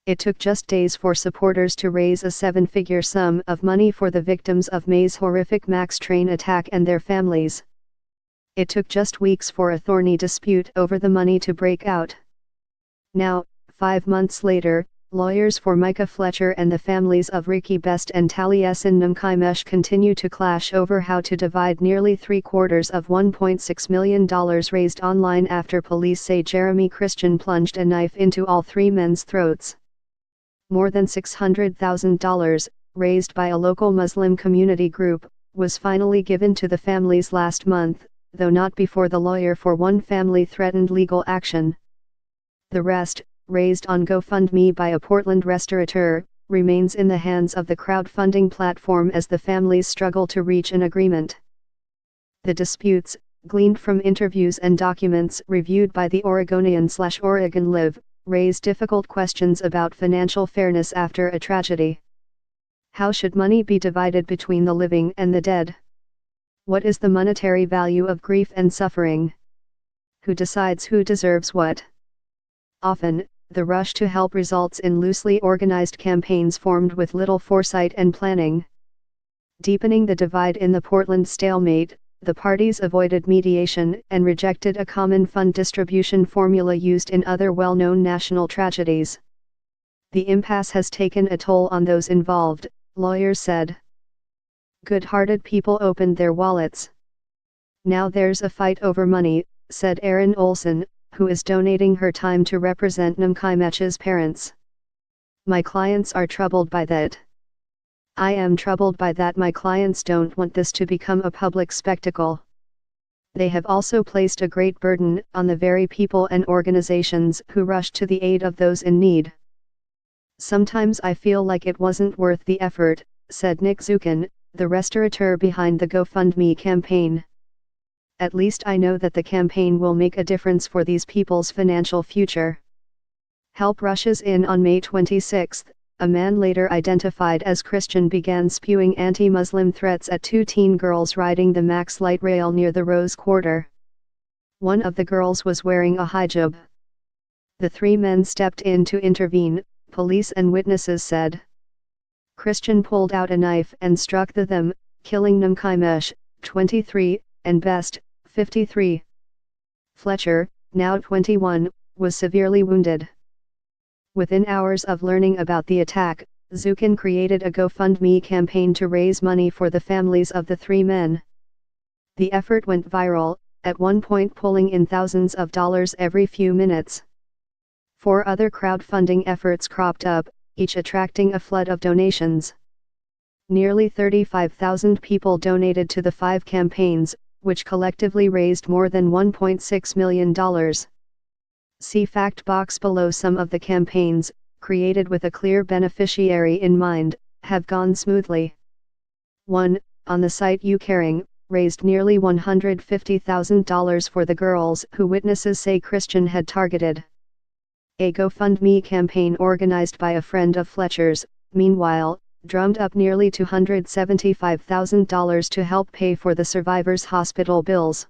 It took just days for supporters to raise a seven-figure sum of money for the victims of May's horrific MAX train attack and their families. It took just weeks for a thorny dispute over the money to break out. Now, 5 months later, lawyers for Micah Fletcher and the families of Ricky Best and Taliesin Namkaimesh continue to clash over how to divide nearly three-quarters of $1.6 million raised online after police say Jeremy Christian plunged a knife into all three men's throats. More than $600,000, raised by a local Muslim community group, was finally given to the families last month, though not before the lawyer for one family threatened legal action. The rest, raised on GoFundMe by a Portland restaurateur, remains in the hands of the crowdfunding platform as the families struggle to reach an agreement. The disputes, gleaned from interviews and documents reviewed by the Oregonian/Oregon Live, raise difficult questions about financial fairness after a tragedy. How should money be divided between the living and the dead? What is the monetary value of grief and suffering? Who decides who deserves what? Often, the rush to help results in loosely organized campaigns formed with little foresight and planning. Deepening the divide in the Portland stalemate, the parties avoided mediation and rejected a common fund distribution formula used in other well-known national tragedies. The impasse has taken a toll on those involved, lawyers said. Good-hearted people opened their wallets. Now there's a fight over money, said Erin Olson, who is donating her time to represent Namkaimesh's parents. My clients are troubled by that. I am troubled by that. My clients don't want this to become a public spectacle. They have also placed a great burden on the very people and organizations who rushed to the aid of those in need. Sometimes I feel like it wasn't worth the effort, said Nick Zukin, the restaurateur behind the GoFundMe campaign. At least I know that the campaign will make a difference for these people's financial future. Help rushes in on May 26. A man later identified as Christian began spewing anti-Muslim threats at two teen girls riding the Max light rail near the Rose Quarter. One of the girls was wearing a hijab. The three men stepped in to intervene, police and witnesses said. Christian pulled out a knife and struck them, killing Namkaimesh, 23, and Best, 53. Fletcher, now 21, was severely wounded. Within hours of learning about the attack, Zukin created a GoFundMe campaign to raise money for the families of the three men. The effort went viral, at one point pulling in thousands of dollars every few minutes. 4 other crowdfunding efforts cropped up, each attracting a flood of donations. Nearly 35,000 people donated to the 5 campaigns, which collectively raised more than $1.6 million. See fact box below. Some of the campaigns, created with a clear beneficiary in mind, have gone smoothly. 1. On the site UCaring, raised nearly $150,000 for the girls who witnesses say Christian had targeted. A GoFundMe campaign organized by a friend of Fletcher's, meanwhile, drummed up nearly $275,000 to help pay for the survivors' hospital bills.